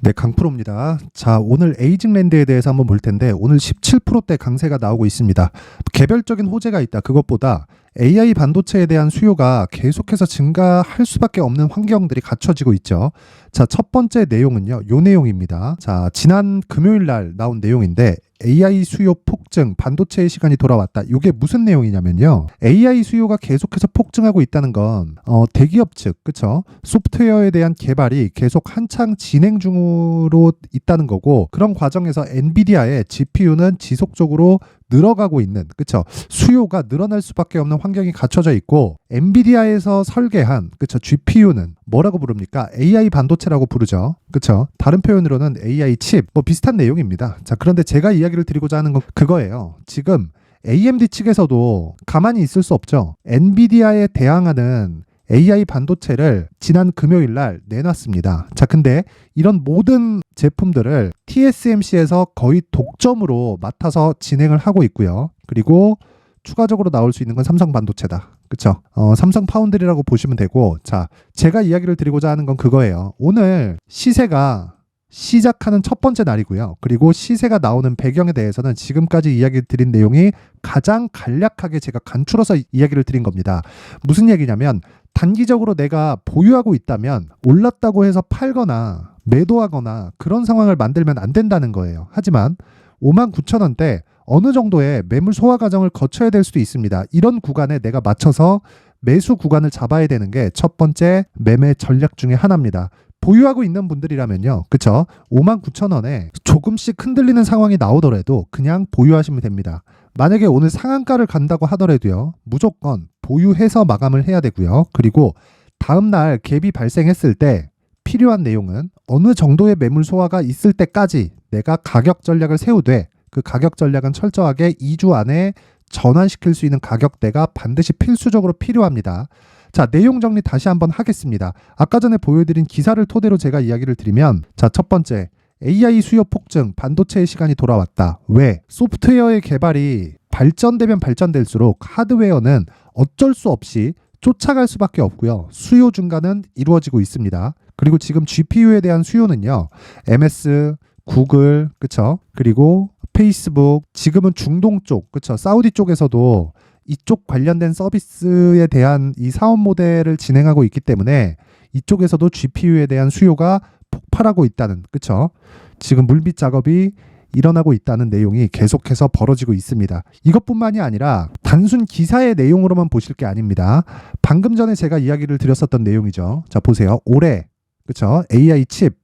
네, 강프로입니다. 자, 오늘 에이징랜드에 대해서 한번 볼 텐데 오늘 17%대 강세가 나오고 있습니다. 개별적인 호재가 있다. 그것보다 AI 반도체에 대한 수요가 계속해서 증가할 수밖에 없는 환경들이 갖춰지고 있죠. 자, 첫 번째 내용은요. 요 내용입니다. 자, 지난 금요일 날 나온 내용인데 AI 수요 폭증, 반도체의 시간이 돌아왔다. 이게 무슨 내용이냐면요. AI 수요가 계속해서 폭증하고 있다는 건 대기업 측, 그쵸? 소프트웨어에 대한 개발이 계속 한창 진행 중으로 있다는 거고, 그런 과정에서 엔비디아의 GPU는 지속적으로 늘어가고 있는, 그쵸? 수요가 늘어날 수밖에 없는 환경이 갖춰져 있고, 엔비디아에서 설계한, 그쵸? GPU는 뭐라고 부릅니까? AI 반도체라고 부르죠. 그쵸? 다른 표현으로는 AI 칩, 뭐 비슷한 내용입니다. 자, 그런데 제가 이야기를 드리고자 하는 건 그거예요. 지금 AMD 측에서도 가만히 있을 수 없죠. 엔비디아에 대항하는 AI 반도체를 지난 금요일 날 내놨습니다. 자, 근데 이런 모든 제품들을 TSMC에서 거의 독점으로 맡아서 진행을 하고 있고요. 그리고 추가적으로 나올 수 있는 건 삼성 반도체다. 그쵸? 삼성 파운드리라고 보시면 되고, 자, 제가 이야기를 드리고자 하는 건 그거예요. 오늘 시세가 시작하는 첫 번째 날이고요. 그리고 시세가 나오는 배경에 대해서는 지금까지 이야기 드린 내용이 가장 간략하게 제가 간추려서 이야기를 드린 겁니다. 무슨 얘기냐면 단기적으로 내가 보유하고 있다면 올랐다고 해서 팔거나 매도하거나 그런 상황을 만들면 안 된다는 거예요. 하지만 59,000원대 어느 정도의 매물 소화 과정을 거쳐야 될 수도 있습니다. 이런 구간에 내가 맞춰서 매수 구간을 잡아야 되는 게 첫 번째 매매 전략 중에 하나입니다. 보유하고 있는 분들이라면요. 그쵸? 59,000원에 조금씩 흔들리는 상황이 나오더라도 그냥 보유하시면 됩니다. 만약에 오늘 상한가를 간다고 하더라도요. 무조건 보유해서 마감을 해야 되고요. 그리고 다음날 갭이 발생했을 때 필요한 내용은 어느 정도의 매물 소화가 있을 때까지 내가 가격 전략을 세우되 그 가격 전략은 철저하게 2주 안에 전환시킬 수 있는 가격대가 반드시 필수적으로 필요합니다. 자, 내용 정리 다시 한번 하겠습니다. 아까 전에 보여드린 기사를 토대로 제가 이야기를 드리면, 자, 첫 번째, AI 수요 폭증, 반도체의 시간이 돌아왔다. 왜? 소프트웨어의 개발이 발전되면 발전될수록 하드웨어는 어쩔 수 없이 쫓아갈 수밖에 없고요. 수요 증가는 이루어지고 있습니다. 그리고 지금 GPU에 대한 수요는요. MS, 구글, 그쵸? 그리고 페이스북, 지금은 중동 쪽, 그쵸? 사우디 쪽에서도 이쪽 관련된 서비스에 대한 이 사업 모델을 진행하고 있기 때문에 이쪽에서도 GPU에 대한 수요가 폭발하고 있다는, 그쵸? 지금 물밑 작업이 일어나고 있다는 내용이 계속해서 벌어지고 있습니다. 이것뿐만이 아니라 단순 기사의 내용으로만 보실 게 아닙니다. 방금 전에 제가 이야기를 드렸었던 내용이죠. 자, 보세요. 올해, 그쵸? AI 칩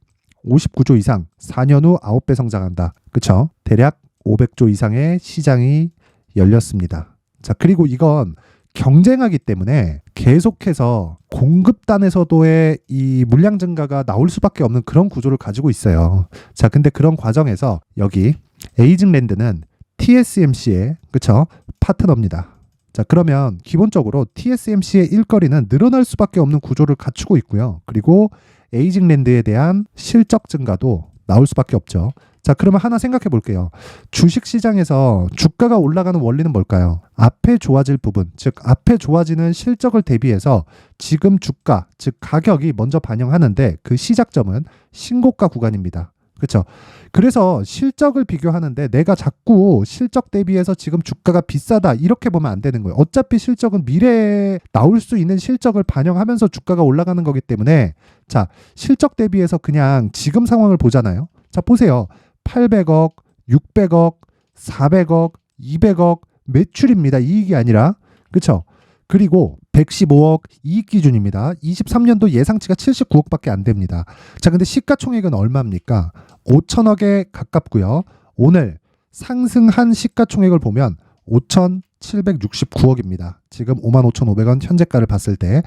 59조 이상, 4년 후 9배 성장한다. 그쵸? 대략 500조 이상의 시장이 열렸습니다. 자, 그리고 이건 경쟁하기 때문에 계속해서 공급단에서도의 이 물량 증가가 나올 수밖에 없는 그런 구조를 가지고 있어요. 자, 근데 그런 과정에서 여기 에이징랜드는 TSMC의, 그쵸? 파트너입니다. 자, 그러면 기본적으로 TSMC의 일거리는 늘어날 수밖에 없는 구조를 갖추고 있고요. 그리고 에이징랜드에 대한 실적 증가도 나올 수밖에 없죠. 자, 그러면 하나 생각해 볼게요. 주식시장에서 주가가 올라가는 원리는 뭘까요? 앞에 좋아질 부분, 즉 앞에 좋아지는 실적을 대비해서 지금 주가, 즉 가격이 먼저 반영하는데 그 시작점은 신고가 구간입니다. 그렇죠? 그래서 실적을 비교하는데 내가 자꾸 실적 대비해서 지금 주가가 비싸다 이렇게 보면 안 되는 거예요. 어차피 실적은 미래에 나올 수 있는 실적을 반영하면서 주가가 올라가는 거기 때문에, 자, 실적 대비해서 그냥 지금 상황을 보잖아요. 자, 보세요. 800억, 600억, 400억, 200억 매출입니다. 이익이 아니라. 그쵸? 그리고 115억 이익 기준입니다. 23년도 예상치가 79억밖에 안 됩니다. 자, 근데 시가총액은 얼마입니까? 5천억에 가깝고요. 오늘 상승한 시가총액을 보면 5,769억입니다. 지금 55,500원 현재가를 봤을 때.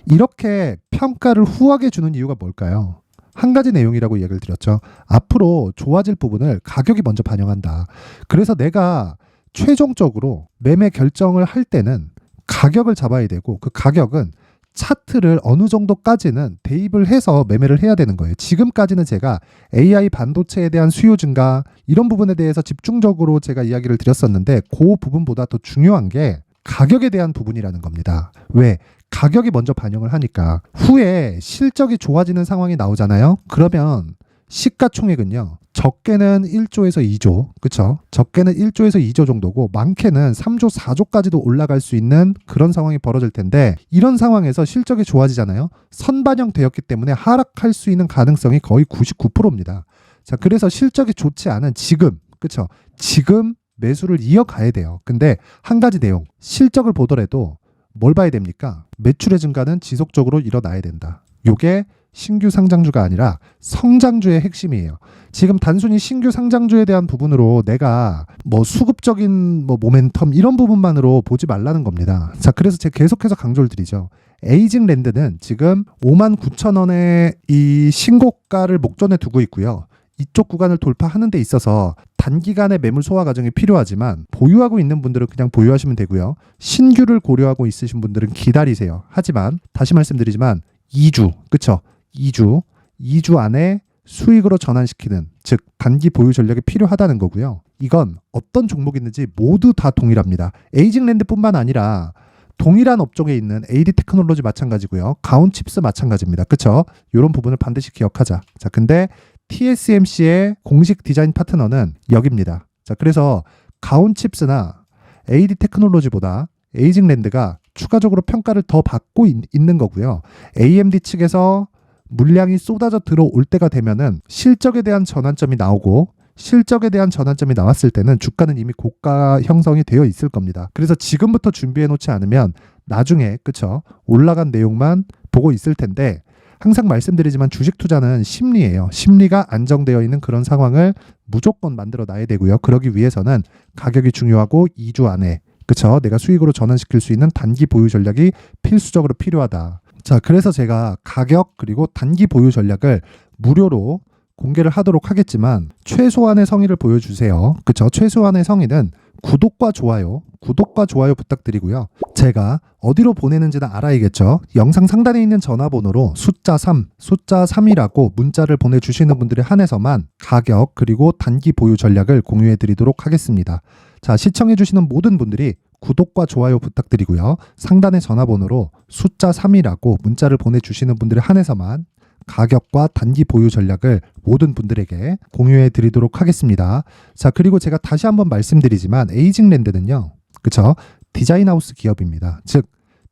이렇게 평가를 후하게 주는 이유가 뭘까요? 한 가지 내용이라고 얘기를 드렸죠. 앞으로 좋아질 부분을 가격이 먼저 반영한다. 그래서 내가 최종적으로 매매 결정을 할 때는 가격을 잡아야 되고 그 가격은 차트를 어느 정도까지는 대입을 해서 매매를 해야 되는 거예요. 지금까지는 제가 AI 반도체에 대한 수요 증가 이런 부분에 대해서 집중적으로 제가 이야기를 드렸었는데 그 부분보다 더 중요한 게 가격에 대한 부분이라는 겁니다. 왜? 가격이 먼저 반영을 하니까 후에 실적이 좋아지는 상황이 나오잖아요. 그러면 시가총액은요. 적게는 1조에서 2조, 그쵸? 적게는 1조에서 2조 정도고 많게는 3조, 4조까지도 올라갈 수 있는 그런 상황이 벌어질 텐데 이런 상황에서 실적이 좋아지잖아요. 선반영되었기 때문에 하락할 수 있는 가능성이 거의 99%입니다. 자, 그래서 실적이 좋지 않은 지금, 그쵸? 지금 매수를 이어가야 돼요. 근데 한 가지 내용, 실적을 보더라도 뭘 봐야 됩니까? 매출의 증가는 지속적으로 일어나야 된다. 요게 신규 상장주가 아니라 성장주의 핵심이에요. 지금 단순히 신규 상장주에 대한 부분으로 내가 뭐 수급적인 뭐 모멘텀 이런 부분만으로 보지 말라는 겁니다. 자, 그래서 제가 계속해서 강조를 드리죠. 에이징랜드는 지금 59,000원의 이 신고가를 목전에 두고 있고요. 이쪽 구간을 돌파하는 데 있어서 단기간의 매물 소화 과정이 필요하지만 보유하고 있는 분들은 그냥 보유하시면 되고요. 신규를 고려하고 있으신 분들은 기다리세요. 하지만 다시 말씀드리지만 2주, 그쵸? 2주 안에 수익으로 전환시키는, 즉 단기 보유 전략이 필요하다는 거고요. 이건 어떤 종목이 있는지 모두 다 동일합니다. 에이징랜드뿐만 아니라 동일한 업종에 있는 AD 테크놀로지 마찬가지고요. 가온칩스 마찬가지입니다. 그쵸? 이런 부분을 반드시 기억하자. 자, 근데 TSMC의 공식 디자인 파트너는 여기입니다. 자, 그래서 가온칩스나 AD 테크놀로지보다 에이징랜드가 추가적으로 평가를 더 받고 있는 거고요. AMD 측에서 물량이 쏟아져 들어올 때가 되면은 실적에 대한 전환점이 나오고 실적에 대한 전환점이 나왔을 때는 주가는 이미 고가 형성이 되어 있을 겁니다. 그래서 지금부터 준비해 놓지 않으면 나중에, 그쵸? 올라간 내용만 보고 있을 텐데 항상 말씀드리지만 주식 투자는 심리예요. 심리가 안정되어 있는 그런 상황을 무조건 만들어 놔야 되고요. 그러기 위해서는 가격이 중요하고 2주 안에, 그쵸? 내가 수익으로 전환시킬 수 있는 단기 보유 전략이 필수적으로 필요하다. 자, 그래서 제가 가격 그리고 단기 보유 전략을 무료로 공개를 하도록 하겠지만 최소한의 성의를 보여주세요. 그쵸? 최소한의 성의는 구독과 좋아요 부탁드리고요. 제가 어디로 보내는지는 알아야겠죠. 영상 상단에 있는 전화번호로 숫자 3이라고 문자를 보내주시는 분들에 한해서만 가격 그리고 단기 보유 전략을 공유해 드리도록 하겠습니다. 자, 시청해 주시는 모든 분들이 구독과 좋아요 부탁드리고요. 상단의 전화번호로 숫자 3이라고 문자를 보내주시는 분들에 한해서만 가격과 단기 보유 전략을 모든 분들에게 공유해 드리도록 하겠습니다. 자, 그리고 제가 다시 한번 말씀드리지만 에이징랜드는요, 그쵸? 디자인하우스 기업입니다. 즉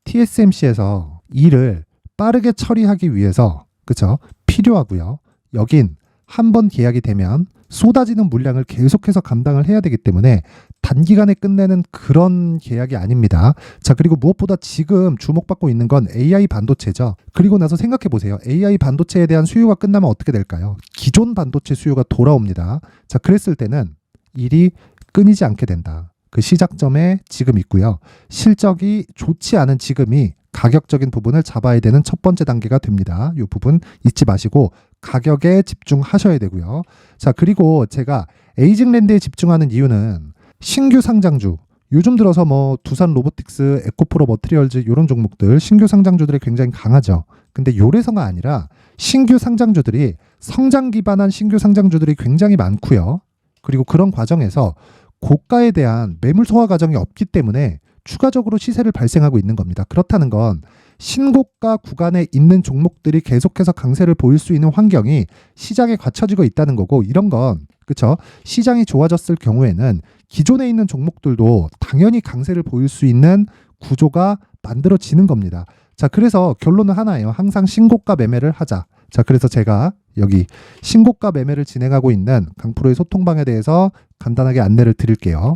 TSMC에서 일을 빠르게 처리하기 위해서, 그쵸? 필요하고요. 여긴 한번 계약이 되면 쏟아지는 물량을 계속해서 감당을 해야 되기 때문에 단기간에 끝내는 그런 계약이 아닙니다. 자, 그리고 무엇보다 지금 주목받고 있는 건 AI 반도체죠. 그리고 나서 생각해 보세요. AI 반도체에 대한 수요가 끝나면 어떻게 될까요? 기존 반도체 수요가 돌아옵니다. 자, 그랬을 때는 일이 끊이지 않게 된다. 그 시작점에 지금 있고요. 실적이 좋지 않은 지금이 가격적인 부분을 잡아야 되는 첫 번째 단계가 됩니다. 이 부분 잊지 마시고 가격에 집중하셔야 되고요. 자, 그리고 제가 에이징랜드에 집중하는 이유는 신규 상장주, 요즘 들어서 뭐 두산 로보틱스, 에코프로 머티리얼즈 이런 종목들 신규 상장주들이 굉장히 강하죠. 근데 요래서가 아니라 신규 상장주들이 성장 기반한 신규 상장주들이 굉장히 많고요. 그리고 그런 과정에서 고가에 대한 매물 소화 과정이 없기 때문에 추가적으로 시세를 발생하고 있는 겁니다. 그렇다는 건 신고가 구간에 있는 종목들이 계속해서 강세를 보일 수 있는 환경이 시장에 갖춰지고 있다는 거고, 이런 건, 그쵸? 시장이 좋아졌을 경우에는 기존에 있는 종목들도 당연히 강세를 보일 수 있는 구조가 만들어지는 겁니다. 자, 그래서 결론은 하나예요. 항상 신고가 매매를 하자. 자, 그래서 제가 여기 신고가 매매를 진행하고 있는 강프로의 소통방에 대해서 간단하게 안내를 드릴게요.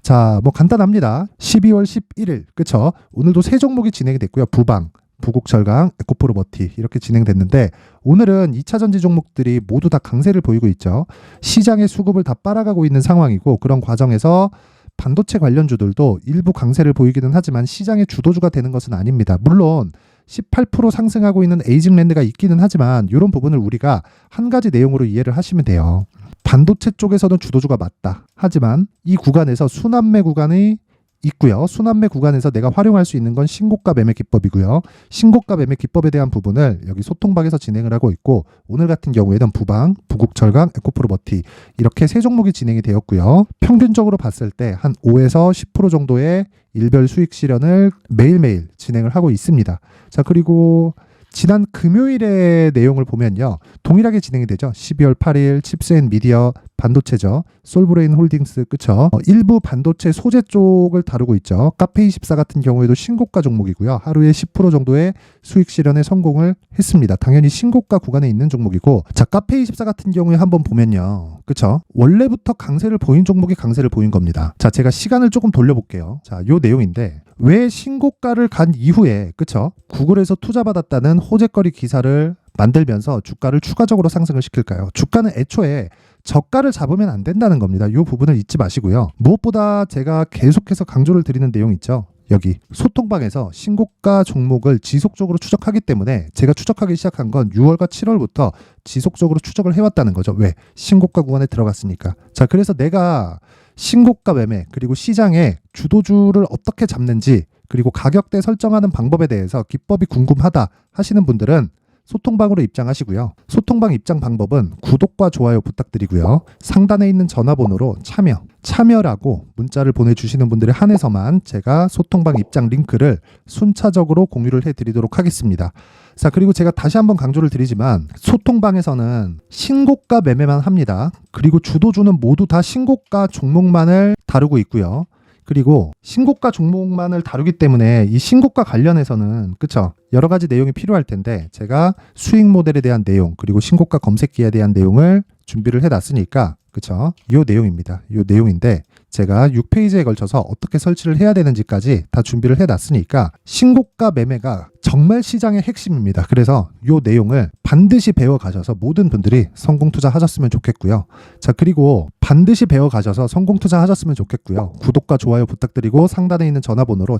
자, 뭐 간단합니다. 12월 11일, 그쵸? 오늘도 세 종목이 진행이 됐고요. 부방, 부국철강, 에코프로 머티 이렇게 진행됐는데 오늘은 2차 전지 종목들이 모두 다 강세를 보이고 있죠. 시장의 수급을 다 빨아가고 있는 상황이고, 그런 과정에서 반도체 관련주들도 일부 강세를 보이기는 하지만 시장의 주도주가 되는 것은 아닙니다. 물론 18% 상승하고 있는 에이징랜드가 있기는 하지만 이런 부분을 우리가 한 가지 내용으로 이해를 하시면 돼요. 반도체 쪽에서는 주도주가 맞다. 하지만 이 구간에서 순환매 구간이 있고요. 순환매 구간에서 내가 활용할 수 있는 건 신고가 매매 기법이고요. 신고가 매매 기법에 대한 부분을 여기 소통방에서 진행을 하고 있고, 오늘 같은 경우에는 부방, 부국철강, 에코프로 머티 이렇게 세 종목이 진행이 되었고요. 평균적으로 봤을 때 한 5에서 10% 정도의 일별 수익 실현을 매일매일 진행을 하고 있습니다. 자, 그리고 지난 금요일의 내용을 보면요. 동일하게 진행이 되죠. 12월 8일 칩스앤미디어 반도체죠. 솔브레인 홀딩스 그쵸? 일부 반도체 소재 쪽을 다루고 있죠. 카페24 같은 경우에도 신고가 종목이고요. 하루에 10% 정도의 수익 실현에 성공을 했습니다. 당연히 신고가 구간에 있는 종목이고 자 카페24 같은 경우에 한번 보면요. 그쵸? 원래부터 강세를 보인 종목이 강세를 보인 겁니다. 자 제가 시간을 조금 돌려볼게요. 자 요 내용인데 왜 신고가를 간 이후에 그쵸? 구글에서 투자받았다는 호재거리 기사를 만들면서 주가를 추가적으로 상승을 시킬까요? 주가는 애초에 저가를 잡으면 안 된다는 겁니다. 이 부분을 잊지 마시고요. 무엇보다 제가 계속해서 강조를 드리는 내용 있죠. 여기 소통방에서 신고가 종목을 지속적으로 추적하기 때문에 제가 추적하기 시작한 건 6월과 7월부터 지속적으로 추적을 해왔다는 거죠. 왜? 신고가 구간에 들어갔으니까. 자, 그래서 내가 신고가 매매 그리고 시장의 주도주를 어떻게 잡는지 그리고 가격대 설정하는 방법에 대해서 기법이 궁금하다 하시는 분들은 소통방으로 입장하시고요. 소통방 입장 방법은 구독과 좋아요 부탁드리고요. 상단에 있는 전화번호로 참여라고 문자를 보내주시는 분들에 한해서만 제가 소통방 입장 링크를 순차적으로 공유를 해드리도록 하겠습니다. 자, 그리고 제가 다시 한번 강조를 드리지만 소통방에서는 신고가 매매만 합니다. 그리고 주도주는 모두 다 신고가 종목만을 다루고 있고요. 그리고 신고가 종목만을 다루기 때문에 이 신고가 관련해서는 그쵸? 여러 가지 내용이 필요할 텐데 제가 수익 모델에 대한 내용 그리고 신고가 검색기에 대한 내용을 준비를 해놨으니까 그쵸? 이 내용입니다. 이 내용인데 제가 6페이지에 걸쳐서 어떻게 설치를 해야 되는지까지 다 준비를 해놨으니까 신고가 매매가 정말 시장의 핵심입니다. 그래서 이 내용을 반드시 배워가셔서 모든 분들이 성공 투자하셨으면 좋겠고요. 자, 그리고 반드시 배워가셔서 성공 투자하셨으면 좋겠고요. 구독과 좋아요 부탁드리고 상단에 있는 전화번호로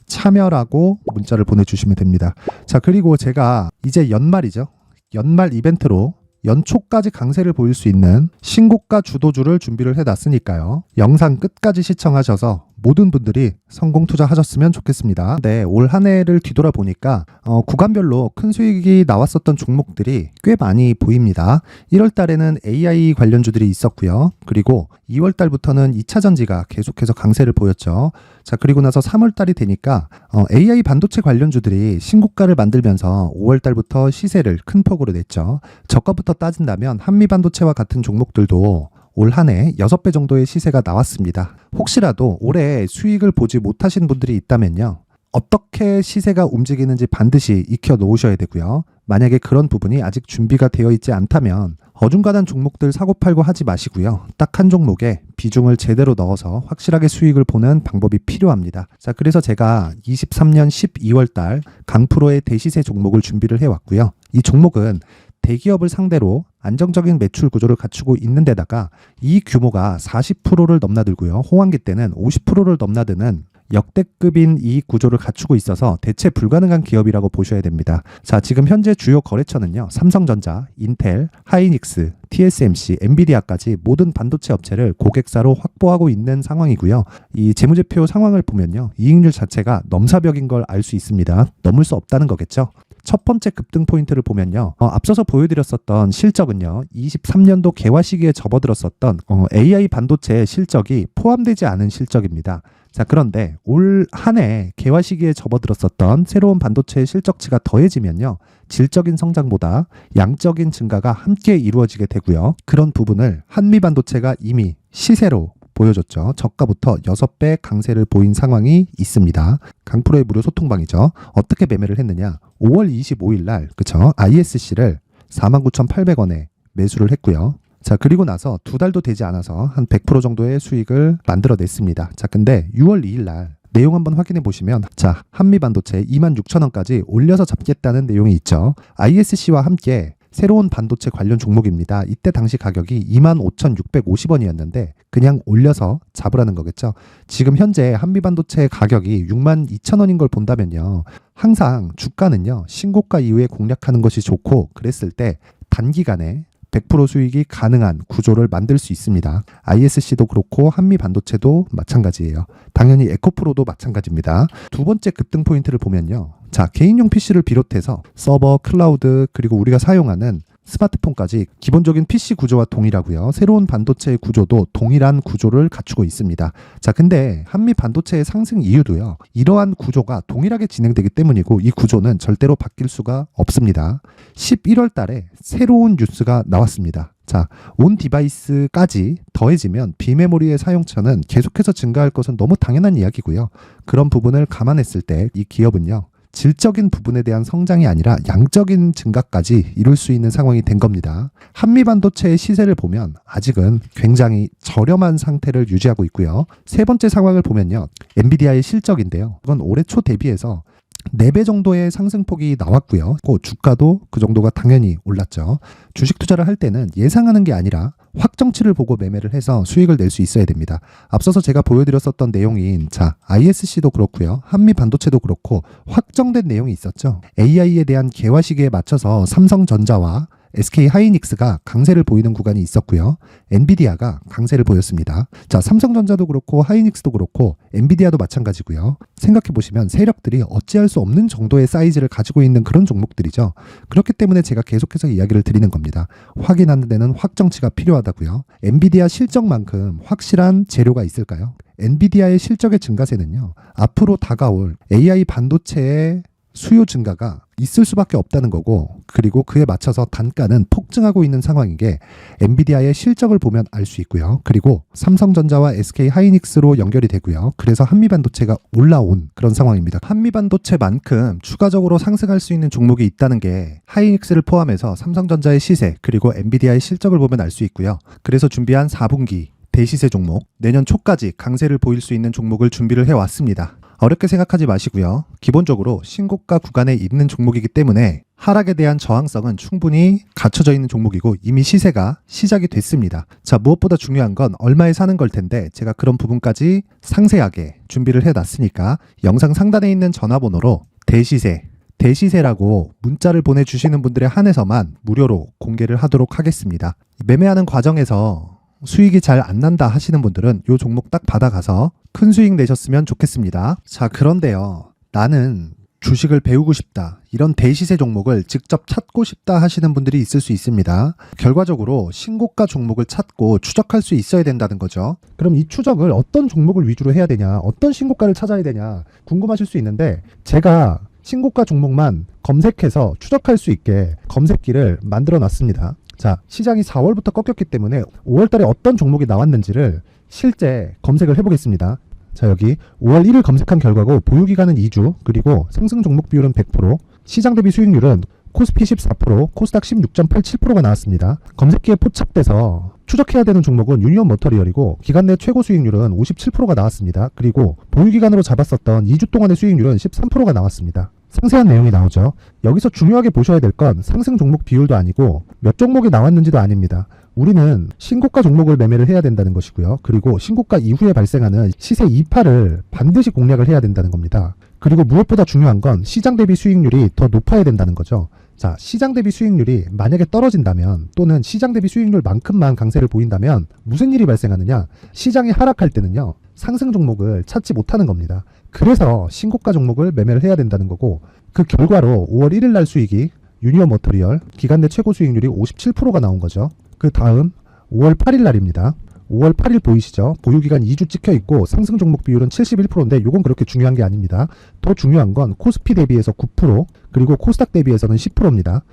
참여라고 문자를 보내주시면 됩니다. 자, 그리고 제가 이제 연말이죠. 연말 이벤트로 연초까지 강세를 보일 수 있는 신고가 주도주를 준비를 해놨으니까요. 영상 끝까지 시청하셔서 모든 분들이 성공 투자하셨으면 좋겠습니다. 네, 올 한 해를 뒤돌아보니까 구간별로 큰 수익이 나왔었던 종목들이 꽤 많이 보입니다. 1월 달에는 AI 관련주들이 있었고요. 그리고 2월 달부터는 2차 전지가 계속해서 강세를 보였죠. 자, 그리고 나서 3월 달이 되니까 AI 반도체 관련주들이 신고가를 만들면서 5월 달부터 시세를 큰 폭으로 냈죠. 저가부터 따진다면 한미 반도체와 같은 종목들도 올 한 해 6배 정도의 시세가 나왔습니다. 혹시라도 올해 수익을 보지 못하신 분들이 있다면요. 어떻게 시세가 움직이는지 반드시 익혀 놓으셔야 되고요. 만약에 그런 부분이 아직 준비가 되어 있지 않다면 어중간한 종목들 사고팔고 하지 마시고요. 딱 한 종목에 비중을 제대로 넣어서 확실하게 수익을 보는 방법이 필요합니다. 자, 그래서 제가 23년 12월 달 강프로의 대시세 종목을 준비를 해왔고요. 이 종목은 대기업을 상대로 안정적인 매출 구조를 갖추고 있는 데다가 이 규모가 40%를 넘나들고요. 호황기 때는 50%를 넘나드는 역대급인 이익 구조를 갖추고 있어서 대체 불가능한 기업이라고 보셔야 됩니다. 자, 지금 현재 주요 거래처는요. 삼성전자, 인텔, 하이닉스, TSMC, 엔비디아까지 모든 반도체 업체를 고객사로 확보하고 있는 상황이고요. 이 재무제표 상황을 보면요. 이익률 자체가 넘사벽인 걸 알 수 있습니다. 넘을 수 없다는 거겠죠. 첫 번째 급등 포인트를 보면요. 앞서서 보여드렸었던 실적은요. 23년도 개화 시기에 접어들었었던 AI 반도체 실적이 포함되지 않은 실적입니다. 자, 그런데 올 한 해 개화 시기에 접어들었었던 새로운 반도체의 실적치가 더해지면요. 질적인 성장보다 양적인 증가가 함께 이루어지게 되고요. 그런 부분을 한미 반도체가 이미 시세로 보여줬죠. 저가부터 6배 강세를 보인 상황이 있습니다. 강프로의 무료 소통방이죠. 어떻게 매매를 했느냐. 5월 25일 날 그쵸? ISC를 49,800원에 매수를 했고요. 자, 그리고 나서 2달도 되지 않아서 한 100% 정도의 수익을 만들어냈습니다. 자, 근데 6월 2일 날 내용 한번 확인해 보시면 자, 한미반도체 26,000원까지 올려서 잡겠다는 내용이 있죠. ISC와 함께 새로운 반도체 관련 종목입니다. 이때 당시 가격이 25,650원이었는데 그냥 올려서 잡으라는 거겠죠. 지금 현재 한미반도체 가격이 62,000원인 걸 본다면요. 항상 주가는요. 신고가 이후에 공략하는 것이 좋고 그랬을 때 단기간에 100% 수익이 가능한 구조를 만들 수 있습니다. ISC도 그렇고 한미 반도체도 마찬가지예요. 당연히 에코프로도 마찬가지입니다. 두 번째 급등 포인트를 보면요. 자, 개인용 PC를 비롯해서 서버, 클라우드 그리고 우리가 사용하는 스마트폰까지 기본적인 PC 구조와 동일하고요. 새로운 반도체의 구조도 동일한 구조를 갖추고 있습니다. 자, 근데 한미 반도체의 상승 이유도요. 이러한 구조가 동일하게 진행되기 때문이고 이 구조는 절대로 바뀔 수가 없습니다. 11월 달에 새로운 뉴스가 나왔습니다. 자, 온 디바이스까지 더해지면 비메모리의 사용처는 계속해서 증가할 것은 너무 당연한 이야기고요. 그런 부분을 감안했을 때 이 기업은요. 질적인 부분에 대한 성장이 아니라 양적인 증가까지 이룰 수 있는 상황이 된 겁니다. 한미 반도체의 시세를 보면 아직은 굉장히 저렴한 상태를 유지하고 있고요. 세 번째 상황을 보면요. 엔비디아의 실적인데요. 이건 올해 초 대비해서 4배 정도의 상승폭이 나왔고요. 주가도 그 정도가 당연히 올랐죠. 주식 투자를 할 때는 예상하는 게 아니라 확정치를 보고 매매를 해서 수익을 낼 수 있어야 됩니다. 앞서서 제가 보여드렸었던 내용인 ISC도 그렇고요. 한미 반도체도 그렇고 확정된 내용이 있었죠. AI에 대한 개화 시기에 맞춰서 삼성전자와 SK 하이닉스가 강세를 보이는 구간이 있었고요. 엔비디아가 강세를 보였습니다. 자, 삼성전자도 그렇고 하이닉스도 그렇고 엔비디아도 마찬가지고요. 생각해 보시면 세력들이 어찌할 수 없는 정도의 사이즈를 가지고 있는 그런 종목들이죠. 그렇기 때문에 제가 계속해서 이야기를 드리는 겁니다. 확인하는 데는 확정치가 필요하다고요. 엔비디아 실적만큼 확실한 재료가 있을까요? 엔비디아의 실적의 증가세는요. 앞으로 다가올 AI 반도체의 수요 증가가 있을 수밖에 없다는 거고, 그리고 그에 맞춰서 단가는 폭증하고 있는 상황인 게 엔비디아의 실적을 보면 알 수 있고요. 그리고 삼성전자와 SK 하이닉스로 연결이 되고요. 그래서 한미반도체가 올라온 그런 상황입니다. 한미반도체만큼 추가적으로 상승할 수 있는 종목이 있다는 게 하이닉스를 포함해서 삼성전자의 시세 그리고 엔비디아의 실적을 보면 알 수 있고요. 그래서 준비한 4분기 대시세 종목, 내년 초까지 강세를 보일 수 있는 종목을 준비를 해왔습니다. 어렵게 생각하지 마시고요. 기본적으로 신고가 구간에 있는 종목이기 때문에 하락에 대한 저항성은 충분히 갖춰져 있는 종목이고 이미 시세가 시작이 됐습니다. 자, 무엇보다 중요한 건 얼마에 사는 걸 텐데 제가 그런 부분까지 상세하게 준비를 해놨으니까 영상 상단에 있는 전화번호로 대시세라고 문자를 보내주시는 분들에 한해서만 무료로 공개를 하도록 하겠습니다. 매매하는 과정에서 수익이 잘 안 난다 하시는 분들은 이 종목 딱 받아가서 큰 수익 내셨으면 좋겠습니다. 자, 그런데요. 나는 주식을 배우고 싶다. 이런 대시세 종목을 직접 찾고 싶다 하시는 분들이 있을 수 있습니다. 결과적으로 신고가 종목을 찾고 추적할 수 있어야 된다는 거죠. 그럼 이 추적을 어떤 종목을 위주로 해야 되냐, 어떤 신고가를 찾아야 되냐 궁금하실 수 있는데 제가 신고가 종목만 검색해서 추적할 수 있게 검색기를 만들어 놨습니다. 자, 시장이 4월부터 꺾였기 때문에 5월 달에 어떤 종목이 나왔는지를 실제 검색을 해보겠습니다. 자, 여기 5월 1일 검색한 결과고 보유기간은 2주, 그리고 상승 종목 비율은 100%, 시장 대비 수익률은 코스피 14%, 코스닥 16.87%가 나왔습니다. 검색기에 포착돼서 추적해야 되는 종목은 유니온 머터리얼이고 기간 내 최고 수익률은 57%가 나왔습니다. 그리고 보유기간으로 잡았었던 2주 동안의 수익률은 13%가 나왔습니다. 상세한 내용이 나오죠. 여기서 중요하게 보셔야 될 건 상승 종목 비율도 아니고 몇 종목이 나왔는지도 아닙니다. 우리는 신고가 종목을 매매를 해야 된다는 것이고요. 그리고 신고가 이후에 발생하는 시세 이파를 반드시 공략을 해야 된다는 겁니다. 그리고 무엇보다 중요한 건 시장 대비 수익률이 더 높아야 된다는 거죠. 자, 시장 대비 수익률이 만약에 떨어진다면 또는 시장 대비 수익률만큼만 강세를 보인다면 무슨 일이 발생하느냐? 시장이 하락할 때는요. 상승 종목을 찾지 못하는 겁니다. 그래서 신고가 종목을 매매를 해야 된다는 거고 그 결과로 5월 1일 날 수익이 유니온 머터리얼 기간 내 최고 수익률이 57%가 나온 거죠. 그 다음 5월 8일 날입니다. 5월 8일 보이시죠? 보유기간 2주 찍혀 있고 상승 종목 비율은 71%인데 이건 그렇게 중요한 게 아닙니다. 더 중요한 건 코스피 대비해서 9% 그리고 코스닥 대비해서는 10%입니다.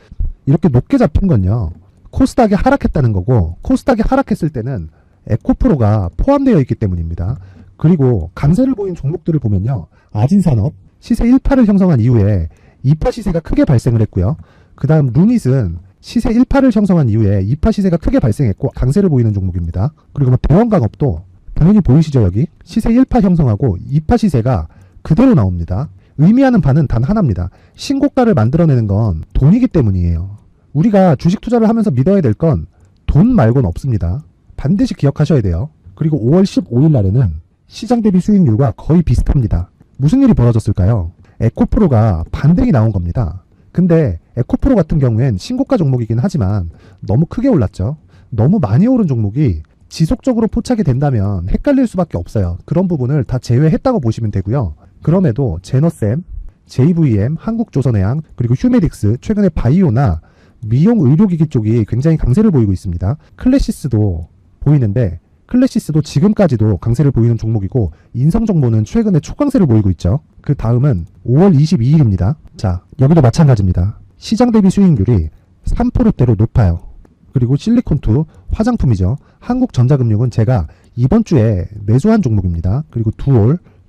이렇게 높게 잡힌 건요. 코스닥이 하락했다는 거고 코스닥이 하락했을 때는 에코프로가 포함되어 있기 때문입니다. 그리고 강세를 보인 종목들을 보면요. 아진산업 시세 1파를 형성한 이후에 2파 시세가 크게 발생을 했고요. 그 다음 루닛은 시세 1파를 형성한 이후에 2파 시세가 크게 발생했고 강세를 보이는 종목입니다. 그리고 대원강업도 당연히 보이시죠? 여기 시세 1파 형성하고 2파 시세가 그대로 나옵니다. 의미하는 바는 단 하나입니다. 신고가를 만들어내는 건 돈이기 때문이에요. 우리가 주식 투자를 하면서 믿어야 될 건 돈 말고는 없습니다. 반드시 기억하셔야 돼요. 그리고 5월 15일 날에는 시장 대비 수익률과 거의 비슷합니다. 무슨 일이 벌어졌을까요? 에코프로가 반등이 나온 겁니다. 근데 에코프로 같은 경우엔 신고가 종목이긴 하지만 너무 크게 올랐죠. 너무 많이 오른 종목이 지속적으로 포착이 된다면 헷갈릴 수밖에 없어요. 그런 부분을 다 제외했다고 보시면 되고요. 그럼에도 제너셈, JVM, 한국조선해양, 그리고 휴메딕스, 최근에 바이오나 미용 의료기기 쪽이 굉장히 강세를 보이고 있습니다. 클래시스도 보이는데 클래시스도 지금까지도 강세를 보이는 종목이고 인성정보는 최근에 초강세를 보이고 있죠. 그 다음은 5월 22일입니다. 자, 여기도 마찬가지입니다. 시장 대비 수익률이 3%대로 높아요. 그리고 실리콘투 화장품이죠. 한국전자금융은 제가 이번 주에 매수한 종목입니다. 그리고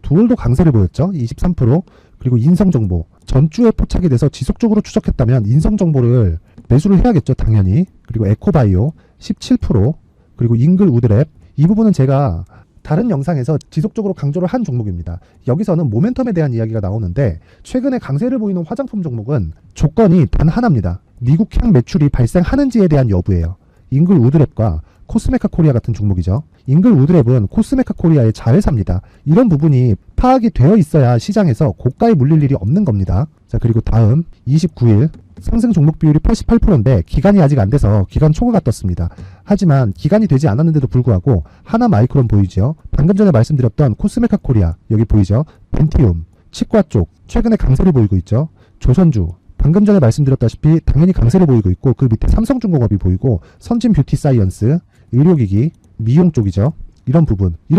두올도 강세를 보였죠. 23%. 그리고 인성정보 전주에 포착이 돼서 지속적으로 추적했다면 인성정보를 매수를 해야겠죠. 당연히. 그리고 에코바이오 17%. 그리고 잉글우드랩 이 부분은 제가 다른 영상에서 지속적으로 강조를 한 종목입니다. 여기서는 모멘텀에 대한 이야기가 나오는데 최근에 강세를 보이는 화장품 종목은 조건이 단 하나입니다. 미국향 매출이 발생하는지에 대한 여부예요. 잉글우드랩과 코스메카 코리아 같은 종목이죠. 잉글우드랩은 코스메카 코리아의 자회사입니다. 이런 부분이 파악이 되어 있어야 시장에서 고가에 물릴 일이 없는 겁니다. 자, 그리고 다음 29일 상승 종목 비율이 88%인데 기간이 아직 안 돼서 기간 초과가 떴습니다. 하지만 기간이 되지 않았는데도 불구하고 하나 마이크론 보이죠. 방금 전에 말씀드렸던 코스메카 코리아 여기 보이죠. 벤티움 치과 쪽 최근에 강세를 보이고 있죠. 조선주 방금 전에 말씀드렸다시피 당연히 강세를 보이고 있고 그 밑에 삼성중공업이 보이고 선진 뷰티 사이언스 의료기기 미용 쪽이죠. 이런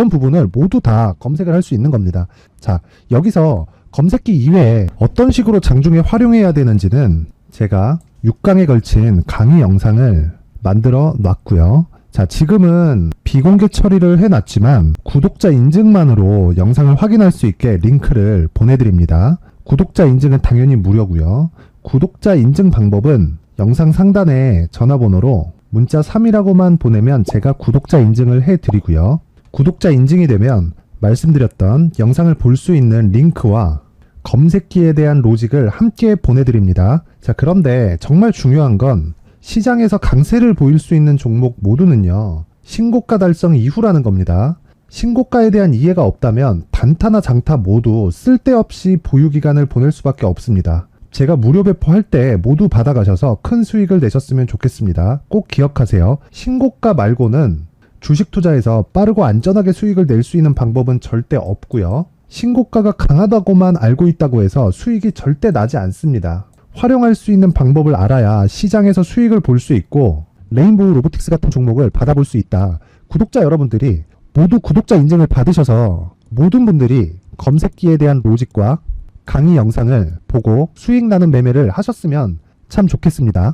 부분을 모두 다 검색을 할 수 있는 겁니다. 자, 여기서 검색기 이외에 어떤 식으로 장중에 활용해야 되는지는 제가 6강에 걸친 강의 영상을 만들어 놨고요. 자, 지금은 비공개 처리를 해놨지만 구독자 인증만으로 영상을 확인할 수 있게 링크를 보내드립니다. 구독자 인증은 당연히 무료고요. 구독자 인증 방법은 영상 상단에 전화번호로 문자 3이라고만 보내면 제가 구독자 인증을 해드리고요. 구독자 인증이 되면 말씀드렸던 영상을 볼 수 있는 링크와 검색기에 대한 로직을 함께 보내드립니다. 자, 그런데 정말 중요한 건 시장에서 강세를 보일 수 있는 종목 모두는요. 신고가 달성 이후라는 겁니다. 신고가에 대한 이해가 없다면 단타나 장타 모두 쓸데없이 보유기간을 보낼 수밖에 없습니다. 제가 무료 배포할 때 모두 받아가셔서 큰 수익을 내셨으면 좋겠습니다. 꼭 기억하세요. 신고가 말고는 주식 투자에서 빠르고 안전하게 수익을 낼 수 있는 방법은 절대 없고요. 신고가가 강하다고만 알고 있다고 해서 수익이 절대 나지 않습니다. 활용할 수 있는 방법을 알아야 시장에서 수익을 볼 수 있고 레인보우 로보틱스 같은 종목을 받아볼 수 있다. 구독자 여러분들이 모두 구독자 인증을 받으셔서 모든 분들이 검색기에 대한 로직과 강의 영상을 보고 수익 나는 매매를 하셨으면 참 좋겠습니다.